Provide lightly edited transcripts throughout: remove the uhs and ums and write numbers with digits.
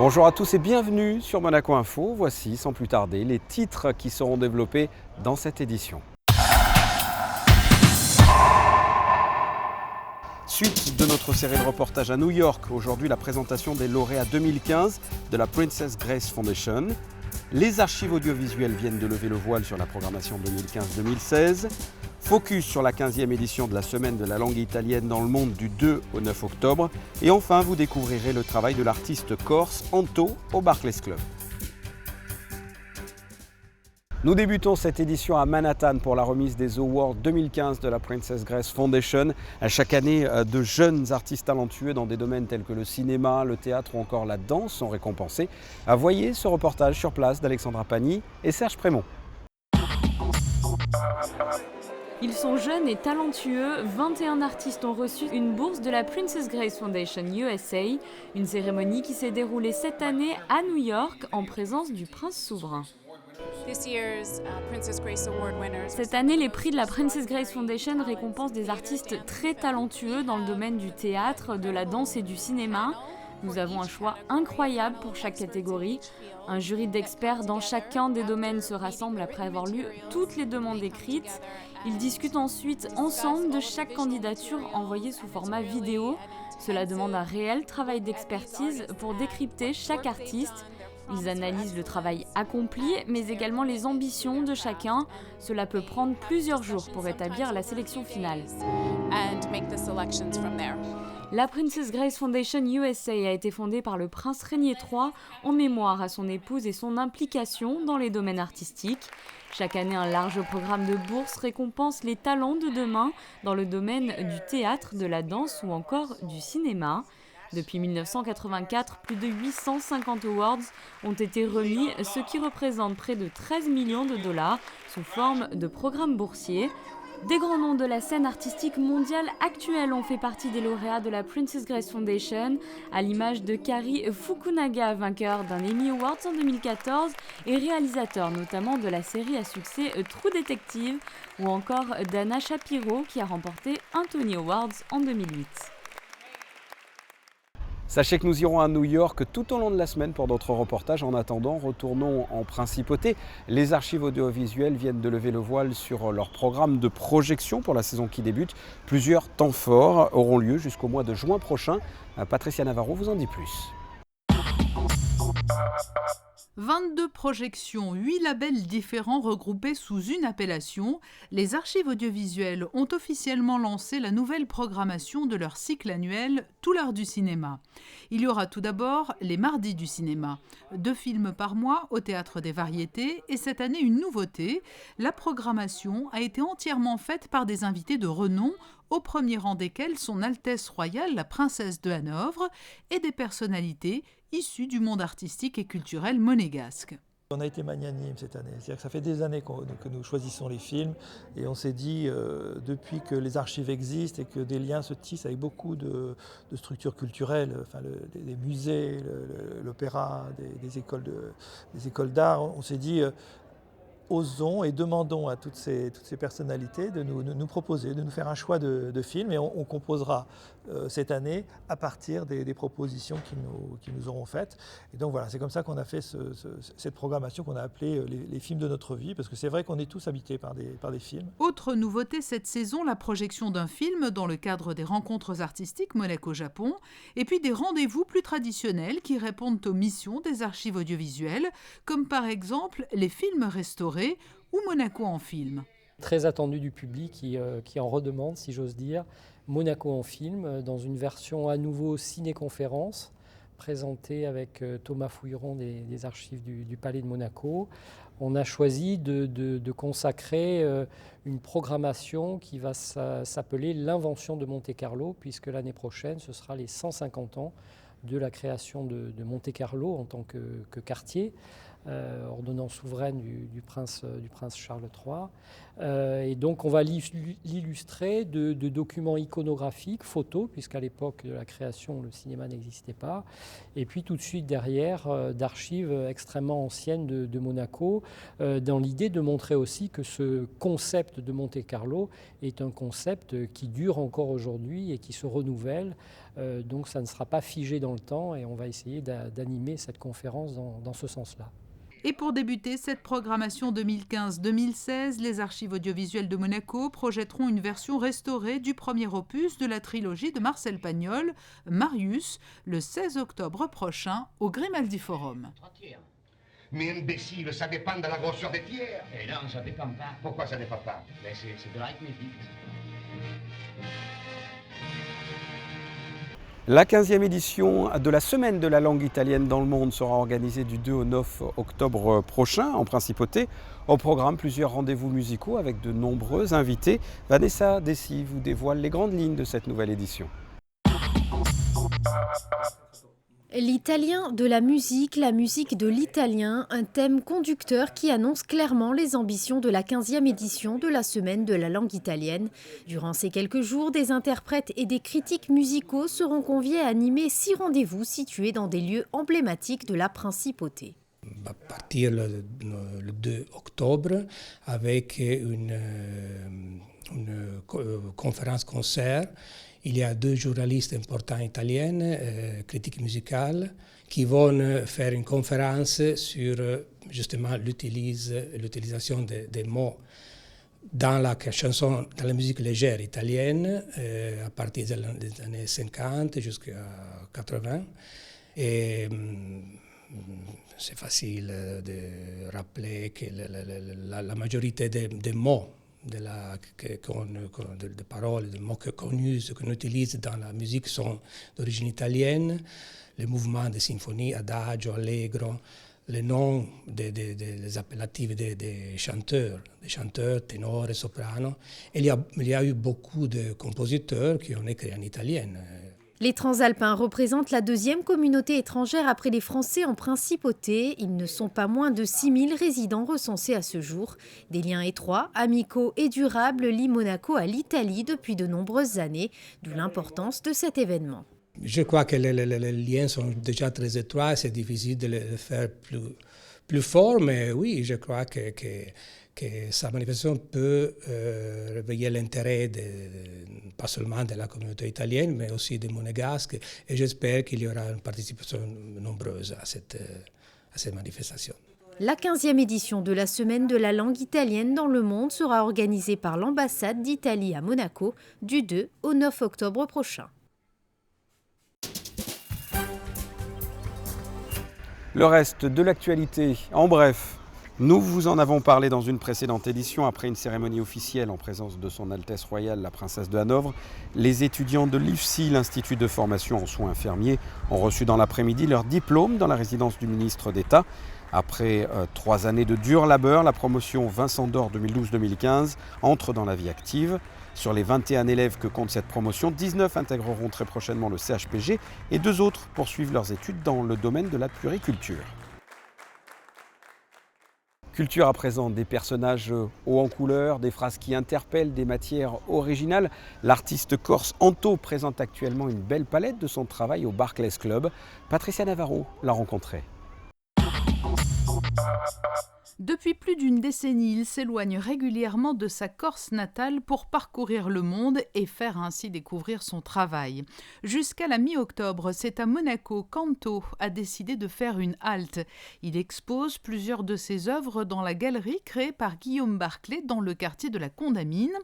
Bonjour à tous et bienvenue sur Monaco Info. Voici sans plus tarder les titres qui seront développés dans cette édition. Suite de notre série de reportages à New York, aujourd'hui la présentation des lauréats 2015 de la Princess Grace Foundation. Les archives audiovisuelles viennent de lever le voile sur la programmation 2015-2016. Focus sur la 15e édition de la Semaine de la langue italienne dans le monde du 2 au 9 octobre. Et enfin, vous découvrirez le travail de l'artiste corse Anto au Barclays Club. Nous débutons cette édition à Manhattan pour la remise des Awards 2015 de la Princess Grace Foundation. Chaque année, de jeunes artistes talentueux dans des domaines tels que le cinéma, le théâtre ou encore la danse sont récompensés. Voyez ce reportage sur place d'Alexandra Pagny et Serge Prémont. Ils sont jeunes et talentueux, 21 artistes ont reçu une bourse de la Princess Grace Foundation USA, une cérémonie qui s'est déroulée cette année à New York en présence du prince souverain. Cette année, les prix de la Princess Grace Foundation récompensent des artistes très talentueux dans le domaine du théâtre, de la danse et du cinéma. Nous avons un choix incroyable pour chaque catégorie. Un jury d'experts dans chacun des domaines se rassemble après avoir lu toutes les demandes écrites. Ils discutent ensuite ensemble de chaque candidature envoyée sous format vidéo. Cela demande un réel travail d'expertise pour décrypter chaque artiste. Ils analysent le travail accompli, mais également les ambitions de chacun. Cela peut prendre plusieurs jours pour établir la sélection finale. La Princess Grace Foundation USA a été fondée par le prince Régnier III en mémoire à son épouse et son implication dans les domaines artistiques. Chaque année, un large programme de bourses récompense les talents de demain dans le domaine du théâtre, de la danse ou encore du cinéma. Depuis 1984, plus de 850 awards ont été remis, ce qui représente près de 13 millions de dollars sous forme de programmes boursiers. Des grands noms de la scène artistique mondiale actuelle ont fait partie des lauréats de la Princess Grace Foundation, à l'image de Kari Fukunaga, vainqueur d'un Emmy Awards en 2014 et réalisateur notamment de la série à succès True Detective, ou encore d'Anna Shapiro qui a remporté un Tony Awards en 2008. Sachez que nous irons à New York tout au long de la semaine pour d'autres reportages. En attendant, retournons en principauté. Les archives audiovisuelles viennent de lever le voile sur leur programme de projection pour la saison qui débute. Plusieurs temps forts auront lieu jusqu'au mois de juin prochain. Patricia Navarro vous en dit plus. 22 projections, 8 labels différents regroupés sous une appellation, les archives audiovisuelles ont officiellement lancé la nouvelle programmation de leur cycle annuel Tout l'art du cinéma. Il y aura tout d'abord les mardis du cinéma, 2 films par mois au Théâtre des Variétés et cette année une nouveauté, la programmation a été entièrement faite par des invités de renom, au premier rang desquels Son Altesse Royale, la Princesse de Hanovre, et des personnalités issues du monde artistique et culturel monégasque. On a été magnanime cette année, c'est-à-dire que ça fait des années que nous choisissons les films et on s'est dit, depuis que les archives existent et que des liens se tissent avec beaucoup de structures culturelles, enfin les musées, l'opéra, des écoles d'art, on s'est dit osons et demandons à toutes ces personnalités de nous proposer, de nous faire un choix de films et on composera cette année à partir des propositions qu'ils nous auront faites. Et donc voilà, c'est comme ça qu'on a fait cette programmation qu'on a appelée les films de notre vie, parce que c'est vrai qu'on est tous habités par des films. Autre nouveauté cette saison, la projection d'un film dans le cadre des rencontres artistiques Monaco-Japon, et puis des rendez-vous plus traditionnels qui répondent aux missions des archives audiovisuelles, comme par exemple les films restaurés ou Monaco en film. Très attendu du public qui en redemande, si j'ose dire, Monaco en film, dans une version à nouveau ciné-conférence, présentée avec Thomas Fouilleron des archives du Palais de Monaco. On a choisi de consacrer une programmation qui va s'appeler l'invention de Monte-Carlo, puisque l'année prochaine, ce sera les 150 ans de la création de Monte-Carlo en tant que quartier, ordonnance souveraine du prince Charles III. Et donc on va l'illustrer de documents iconographiques, photos, puisqu'à l'époque de la création, le cinéma n'existait pas. Et puis tout de suite derrière, d'archives extrêmement anciennes de Monaco, dans l'idée de montrer aussi que ce concept de Monte-Carlo est un concept qui dure encore aujourd'hui et qui se renouvelle. Donc ça ne sera pas figé dans le temps et on va essayer d'animer cette conférence dans ce sens-là. Et pour débuter cette programmation 2015-2016, les archives audiovisuelles de Monaco projetteront une version restaurée du premier opus de la trilogie de Marcel Pagnol, Marius, le 16 octobre prochain au Grimaldi Forum. Mais imbécile, ça dépend de la grosseur des pierres. Et non, ça dépend pas. Pourquoi ça dépend pas? Ben, c'est de l'arithmétique. La 15e édition de la Semaine de la langue italienne dans le monde sera organisée du 2 au 9 octobre prochain en Principauté. Au programme, plusieurs rendez-vous musicaux avec de nombreux invités. Vanessa Dessy vous dévoile les grandes lignes de cette nouvelle édition. L'italien de la musique de l'italien, un thème conducteur qui annonce clairement les ambitions de la 15e édition de la Semaine de la langue italienne. Durant ces quelques jours, des interprètes et des critiques musicaux seront conviés à animer 6 rendez-vous situés dans des lieux emblématiques de la Principauté. À partir le 2 octobre, avec une conférence-concert, il y a 2 journalistes importants italiens, critiques musicales, qui vont faire une conférence sur justement l'utilisation des mots dans la chanson, dans la musique légère italienne, à partir des années 50 jusqu'à 80. Et c'est facile de rappeler que la majorité des mots, des paroles, des mots connus, qu'on utilise dans la musique sont d'origine italienne. Les mouvements des symphonies, adagio, allegro, les noms des appellatifs des chanteurs, ténors et sopranos. Il y a eu beaucoup de compositeurs qui ont écrit en italien. Les Transalpins représentent la 2e communauté étrangère après les Français en Principauté. Ils ne sont pas moins de 6000 résidents recensés à ce jour. Des liens étroits, amicaux et durables lient Monaco à l'Italie depuis de nombreuses années, d'où l'importance de cet événement. Je crois que les liens sont déjà très étroits, c'est difficile de les faire plus forts, mais oui, je crois que sa manifestation peut réveiller l'intérêt pas seulement de la communauté italienne, mais aussi des monégasques. Et j'espère qu'il y aura une participation nombreuse à cette manifestation. La 15e édition de la Semaine de la langue italienne dans le monde sera organisée par l'ambassade d'Italie à Monaco du 2 au 9 octobre prochain. Le reste de l'actualité, en bref. Nous vous en avons parlé dans une précédente édition. Après une cérémonie officielle en présence de son Altesse Royale, la Princesse de Hanovre, les étudiants de l'IFSI, l'Institut de formation en soins infirmiers, ont reçu dans l'après-midi leur diplôme dans la résidence du ministre d'État. Après 3 années de dur labeur, la promotion Vincent d'Or 2012-2015 entre dans la vie active. Sur les 21 élèves que compte cette promotion, 19 intégreront très prochainement le CHPG et 2 autres poursuivent leurs études dans le domaine de la puériculture. Culture à présent, des personnages hauts en couleur, des phrases qui interpellent, des matières originales. L'artiste corse Anto présente actuellement une belle palette de son travail au Barclays Club. Patricia Navarro l'a rencontré. Depuis plus d'une décennie, il s'éloigne régulièrement de sa Corse natale pour parcourir le monde et faire ainsi découvrir son travail. Jusqu'à la mi-octobre, c'est à Monaco qu'Anto a décidé de faire une halte. Il expose plusieurs de ses œuvres dans la galerie créée par Guillaume Barclay dans le quartier de la Condamine.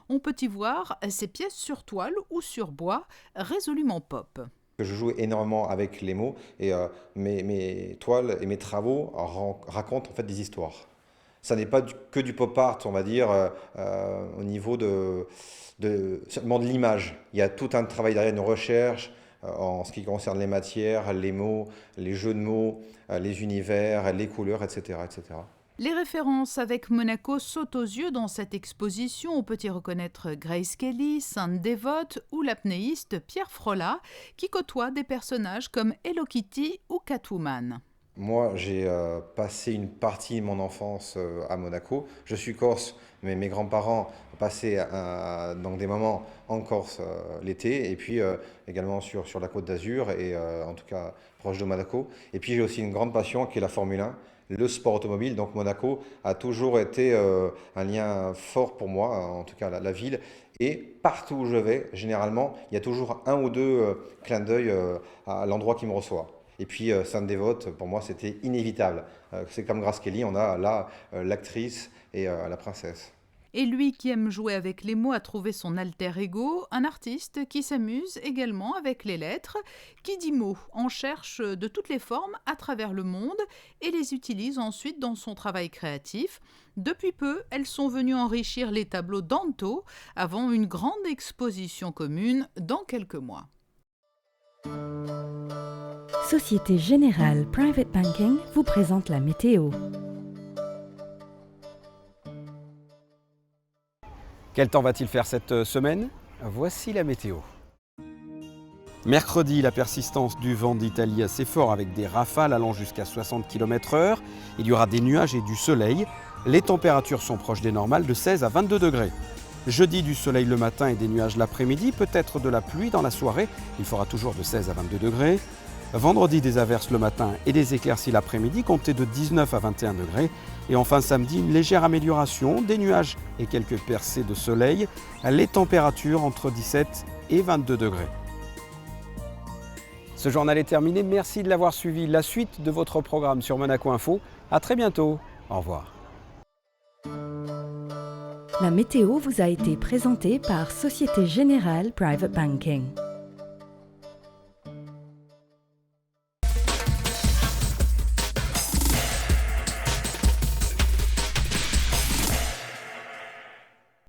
On peut y voir ses pièces sur toile ou sur bois, résolument pop. Je joue énormément avec les mots et mes toiles et mes travaux racontent en fait des histoires. Ça n'est pas que du pop art, on va dire, au niveau seulement de l'image. Il y a tout un travail derrière, une recherche en ce qui concerne les matières, les mots, les jeux de mots, les univers, les couleurs, etc., etc. Les références avec Monaco sautent aux yeux dans cette exposition. On peut y reconnaître Grace Kelly, sainte dévote ou l'apnéiste Pierre Frolla, qui côtoie des personnages comme Hello Kitty ou Catwoman. Moi, j'ai passé une partie de mon enfance à Monaco. Je suis corse, mais mes grands-parents passaient donc des moments en Corse l'été, et puis également sur la Côte d'Azur, et en tout cas proche de Monaco. Et puis j'ai aussi une grande passion qui est la Formule 1, le sport automobile. Donc Monaco a toujours été un lien fort pour moi, en tout cas la ville. Et partout où je vais, généralement, il y a toujours un ou deux clins d'œil à l'endroit qui me reçoit. Et puis Sainte-Dévote, pour moi, c'était inévitable. C'est comme Grace Kelly, on a là l'actrice et la princesse. Et lui qui aime jouer avec les mots a trouvé son alter ego, un artiste qui s'amuse également avec les lettres, qui dit mots, en cherche de toutes les formes à travers le monde et les utilise ensuite dans son travail créatif. Depuis peu, elles sont venues enrichir les tableaux d'Anto avant une grande exposition commune dans quelques mois. Société Générale Private Banking vous présente la météo. Quel temps va-t-il faire cette semaine? Voici la météo. Mercredi, la persistance du vent d'Italie assez fort avec des rafales allant jusqu'à 60 km/h. Il y aura des nuages et du soleil. Les températures sont proches des normales de 16 à 22 degrés. Jeudi, du soleil le matin et des nuages l'après-midi, peut-être de la pluie dans la soirée. Il fera toujours de 16 à 22 degrés. Vendredi, des averses le matin et des éclaircies l'après-midi, comptez de 19 à 21 degrés. Et enfin samedi, une légère amélioration, des nuages et quelques percées de soleil. Les températures entre 17 et 22 degrés. Ce journal est terminé, merci de l'avoir suivi. La suite de votre programme sur Monaco Info. À très bientôt. Au revoir. La météo vous a été présentée par Société Générale Private Banking.